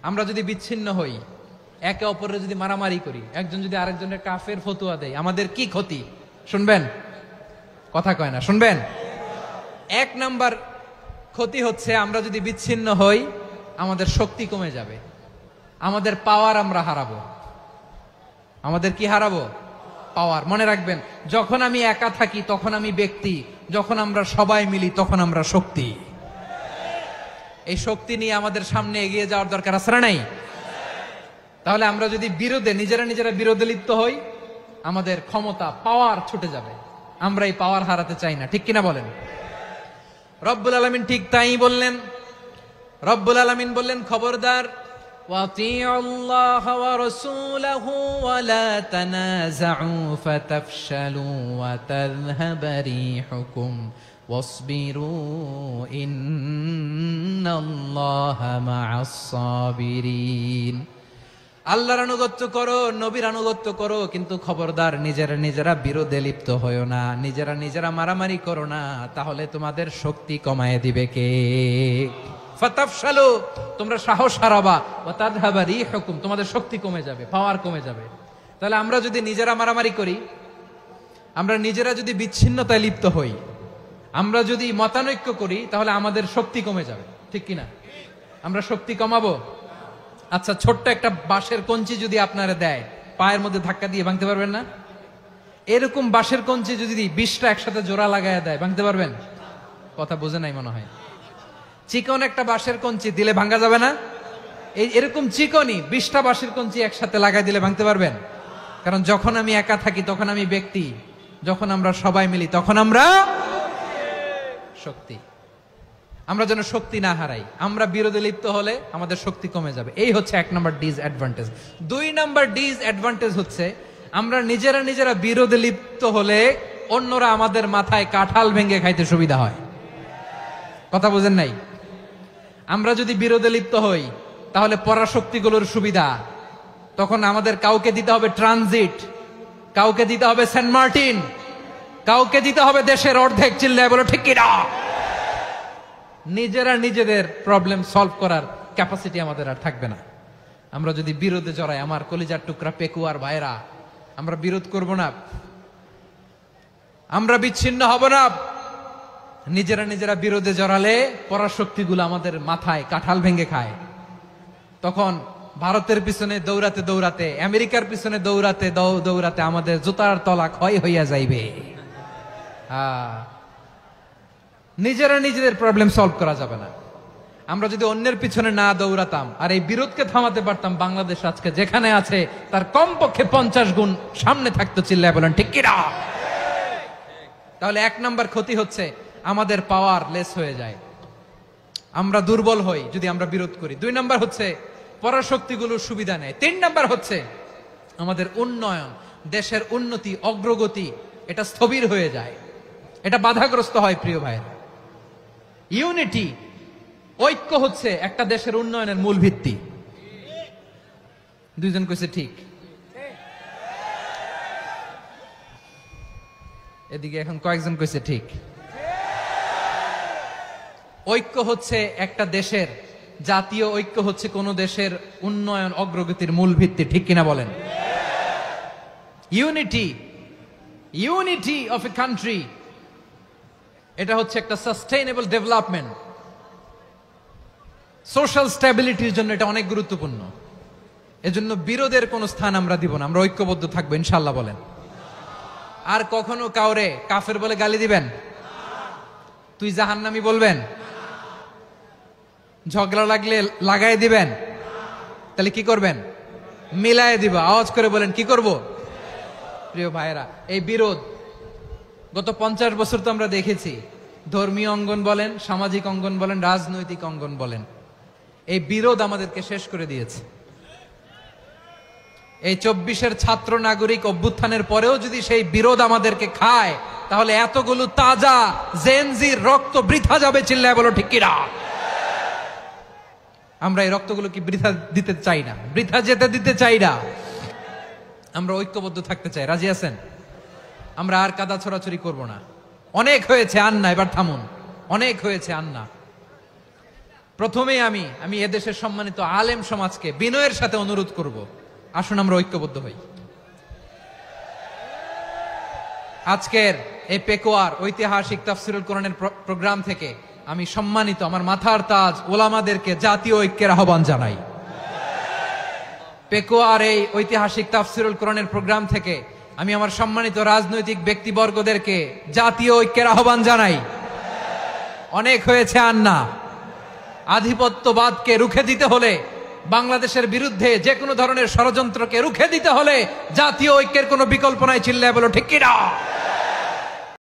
আমরা যদি বিচ্ছিন্ন হই, একে অপরের যদি মারামারি করি, একজন যদি আরেকজনের কাফের ফতুয়া দেয়, আমাদের কি ক্ষতি? শুনবেন? কথা কয় না, শুনবেন? এক নাম্বার ক্ষতি হচ্ছে, আমরা যদি বিচ্ছিন্ন হই আমাদের শক্তি কমে যাবে, আমাদের পাওয়ার আমরা হারাবো। আমাদের কি হারাবো? পাওয়ার। মনে রাখবেন, যখন আমি একা থাকি তখন আমি ব্যক্তি, যখন আমরা সবাই মিলি তখন আমরা শক্তি। এই শক্তি নিয়ে আমাদের সামনে এগিয়ে যাওয়ার দরকার আছে না নাই? তাহলে আমরা যদি নিজেরা বিরোধে লিপ্ত হই, আমাদের ক্ষমতা, পাওয়ার ছুটে যাবে। আমরা এই পাওয়ার হারাতে চাই না, ঠিক কিনা বলেন? রব্বুল আলামিন ঠিক তাই বললেন। রব্বুল আলামিন বললেন, খবরদার, ওয়াতিউল্লাহ ওয়া রাসূলাহু ওয়া লা তানাযাউ ফাতাফশালু ওয়া তাযহাবা রিহুকুম ওয়াসবিরু ইন্নাল্লাহা মা'আস সাবিরিন। আল্লাহর আনুগত্য করো, নবীর আনুগত্য করো, কিন্তু খবরদার নিজেরা বিরোধে লিপ্ত হয়ো না, নিজেরা মারামারি করো না, তাহলে তোমাদের শক্তি কমায় দিবে কে? ফাতাফশালু, তোমরা সাহস হারাবা, ওয়া তাযহাবা রিহুকুম, তোমাদের শক্তি কমে যাবে, পাওয়ার কমে যাবে। তাহলে আমরা যদি নিজেরা মারামারি করি, আমরা নিজেরা যদি বিচ্ছিন্নতায় লিপ্ত হই, আমরা যদি মতানৈক্য করি, তাহলে আমাদের শক্তি কমে যাবে, ঠিক কিনা? আমরা শক্তি কমাবো। আচ্ছা, ছোট্ট একটা বাঁশের কঞ্চি যদি আপনারা দেয়, পায়ের মধ্যে ধাক্কা দিয়ে ভাঙতে পারবেন না? এরকম বাঁশের কঞ্চি যদি 20টা একসাথে জোড়া লাগায় দেয়, ভাঙতে পারবেন? কথা বোঝে নাই মনে হয়। চিকন একটা বাঁশের কঞ্চি দিলে ভাঙা যাবে না? এরকম চিকনই 20টা বাঁশের কঞ্চি একসাথে লাগাই দিলে ভাঙতে পারবেন? কারণ যখন আমি একা থাকি তখন আমি ব্যক্তি, যখন আমরা সবাই মিলি তখন আমরা শক্তি। আমরা যেন শক্তি না হারাই। আমরা বিরোধে লিপ্ত হলে আমাদের শক্তি কমে যাবে। এই হচ্ছে 1 নাম্বার ডিসঅ্যাডভান্টেজ। 2 নাম্বার ডিসঅ্যাডভান্টেজ হচ্ছে, আমরা নিজেরা বিরোধে লিপ্ত হলে অন্যরা আমাদের মাথায় কাঁঠাল ভেঙে খাইতে সুবিধা হয়। কথা বুঝেন নাই? আমরা যদি বিরোধে লিপ্ত হই তাহলে পরাশক্তিগুলোর সুবিধা, তখন আমাদের কাউকে দিতে হবে ট্রানজিট, কাউকে দিতে হবে সেন্ট মার্টিন, কাউকে দিতে হবে দেশের অর্ধেক। চিল্লায় বলো ঠিক কিনা? নিজেদের প্রবলেম সলভ করার ক্যাপাসিটি আমাদের আর থাকবে না। আমরা যদি বিরোধে জড়াই, আমার কলিজার টুকরা পেকুয়ার ভাইরা, আমরা বিরোধ করব না, আমরা বিচ্ছিন্ন হব না। নিজেরা বিরোধে জড়ালে পরাশক্তিগুলো আমাদের মাথায় কাঁঠাল ভেঙে খায়। তখন ভারতের পিছনে দৌড়াতে, আমেরিকার পিছনে দৌড়াতে আমাদের জুতার তলা ক্ষয় হইয়া যাইবে। নিজেদের প্রবলেম সলভ করা যাবে না। আমরা যদি অন্যের পিছনে না দৌড়াতাম আর এই বিরোধকে থামাতে পারতাম, বাংলাদেশ আজকে যেখানে আছে তার কমপক্ষে 50 গুণ সামনে থাকতো। চিল্লায় বলেন ঠিক কিনা? তাহলে 1 নাম্বার ক্ষতি হচ্ছে, আমাদের পাওয়ার লেস হয়ে যায়, আমরা দুর্বল হই যদি আমরা বিরোধ করি। 2 নাম্বার হচ্ছে, পরাশক্তিগুলোর সুবিধা নেয়। 3 নাম্বার হচ্ছে, আমাদের উন্নয়ন, দেশের উন্নতি, অগ্রগতি, এটা স্থবির হয়ে যায়, এটা বাধাগ্রস্ত হয়। প্রিয় ভাইয়েরা, ইউনিটি, ঐক্য হচ্ছে একটা দেশের উন্নয়নের মূল ভিত্তি। 2 জন কইছে ঠিক, এদিকে এখন কয়েকজন কইছে ঠিক। ঐক্য হচ্ছে একটা দেশের, জাতীয় ঐক্য হচ্ছে কোন দেশের উন্নয়ন, অগ্রগতির মূল ভিত্তি, ঠিক কিনা বলেন? ইউনিটি অফ এ কান্ট্রি, এটা হচ্ছে একটা সাস্টেইনেবল ডেভেলপমেন্ট, সোশ্যাল স্ট্যাবিলিটির জন্য এটা অনেক গুরুত্বপূর্ণ। এজন্য বিরোধের কোনো স্থান আমরা দিব না, আমরা ঐক্যবদ্ধ থাকবো ইনশাআল্লাহ বলেন। আর কখনো কাউরে কাফের বলে গালি দিবেন? তুই জাহান্নামী বলবেন? ঝগড়া লাগলে লাগাই দিবেন? তাহলে কি করবেন? মিলায় দিব। আওয়াজ করে বলেন, কি করব? প্রিয় ভাইয়েরা, এই বিরোধ গত 50 বছর তো আমরা দেখেছি, ধর্মীয় অঙ্গন বলেন, সামাজিক অঙ্গন বলেন, রাজনৈতিক অঙ্গন বলেন, এই বিরোধ আমাদেরকে শেষ করে দিয়েছে। এই 24-এর ছাত্র নাগরিক অভ্যুত্থানের পরেও যদি সেই বিরোধ আমাদেরকে খায়, তাহলে এতগুলো তাজা জেনজির রক্ত বৃথা যাবে। চিল্লায় বলো ঠিক কিনা? আমরা এই রক্তগুলো কি বৃথা দিতে চাই না, বৃথা যেতে দিতে চাই না। আমরা ঐক্যবদ্ধ থাকতে চাই। রাজি আছেন? আমরা আর কাদা ছড়াছড়ি করব না। অনেক হয়েছে, আন্না, এবার থামুন। অনেক হয়েছে, আন্না। প্রথমেই আমি এদেশের সম্মানিত আলেম সমাজকে বিনয়ের সাথে অনুরোধ করব, আসুন আমরা ঐক্যবদ্ধ হই। আজকের এই পেকুয়ার ঐতিহাসিক তাফসিরুল কোরআনের প্রোগ্রাম থেকে আমি সম্মানিত আমার মাথার তাজ ওলামাদেরকে জাতীয় ঐক্যের আহ্বান জানাই। পেকুয়ার এই ঐতিহাসিক তাফসিরুল কোরআনের প্রোগ্রাম থেকে আমি আমার সম্মানিত রাজনৈতিক ব্যক্তিবর্গদেরকে জাতীয় ঐক্যের আহ্বান জানাই। অনেক হয়েছে আর না। আধিপত্যবাদকে রুখে দিতে হলে, বাংলাদেশের বিরুদ্ধে যে কোনো ধরনের ষড়যন্ত্রকে রুখে দিতে হলে জাতীয় ঐক্যের কোনো বিকল্প নাই। চিল্লায় বলো ঠিক কিনা?